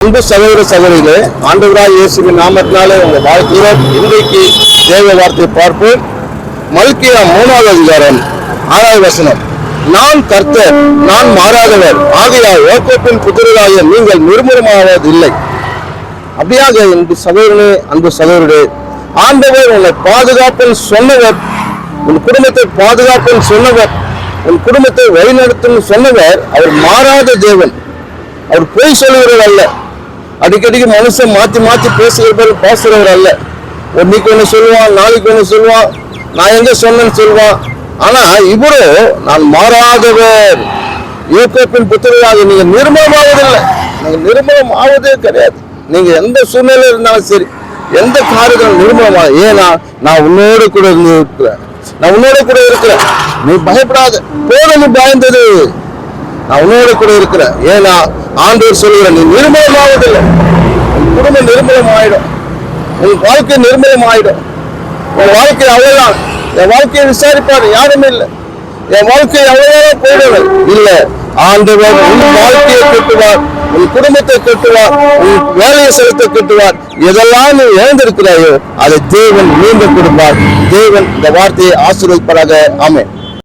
அன்பு சகோதர சகோதரிகளே, ஆண்டவராய் இயேசுவின் நாமத்தினாலே உங்கள் வாழ்க்கையிலும் இன்றைக்கு தேவ வார்த்தை பார்ப்போம். மல்கியா 3வது அதிகாரம் 6வது வசனம். நான் கர்த்தர், நான் மாறாதவர், ஆகையால் யாக்கோபின் புத்திரராகிய நீங்கள் நிர்மூலமாவதில்லை. அப்படியாக அன்பு சகோதரனே, அன்பு சகோதரரே, ஆண்டவர் உன்னை பாதுகாப்புன்னு சொன்னவர், உன் குடும்பத்தை பாதுகாப்புன்னு சொன்னவர், உன் குடும்பத்தை வழிநடத்தும் சொன்னவர். அவர் மாறாத தேவன். அவர் பொய் சொல்லுகிறவர் அல்ல. அடிக்கடிக்கு மனுஷன் மாற்றி மாற்றி பேசுகிறவர் அல்ல. இன்னைக்கு ஒன்று சொல்லுவான், நாளைக்கு ஒன்று சொல்லுவான், நான் எங்க சொன்னேன்னு சொல்லுவான். ஆனா இவரு நான் மாறாதவர், யாக்கோபின் புத்திரராக நீங்க நிர்மூலமாவதில்லை. நீங்க நிர்மூலம் ஆவதே கிடையாது. நீங்க எந்த சூழ்நிலை இருந்தாலும் சரி, எந்த காரியங்களும் நிர்மூலமாக. ஏன்னா நான் உன்னோடு கூட இருக்கிறேன், நான் உன்னோட கூட இருக்கிறேன். நீ பயப்படாத, போத நீ பயந்தது, நான் உன்னோட கூட இருக்கிறேன். ஏன்னா ஆண்டவர் சொல்லுகிற நீ நிர்மூலமாவதில்லை. உன் குடும்பம் நிர்மூலம் ஆயிடும், உன் வாழ்க்கை நிர்மூலம் ஆயிடும். உன் வாழ்க்கை அவ்வளவுதான். என் வாழ்க்கையை விசாரிப்பார், யாருமே இல்லை. என் வாழ்க்கை அவ்வளவுதான் போயிடுவேன் இல்லை. ஆண்டவர் உன் வாழ்க்கையை கட்டுவார், உன் குடும்பத்தை கட்டுவார், உன் வேலையை செலுத்த கட்டுவார். எதெல்லாம் நீ இழந்திருக்கிறாயோ அதை தேவன் மீண்டும் கொடுப்பார். தேவன் இந்த வார்த்தையை ஆசீர்வதிப்பாராக. ஆமென்.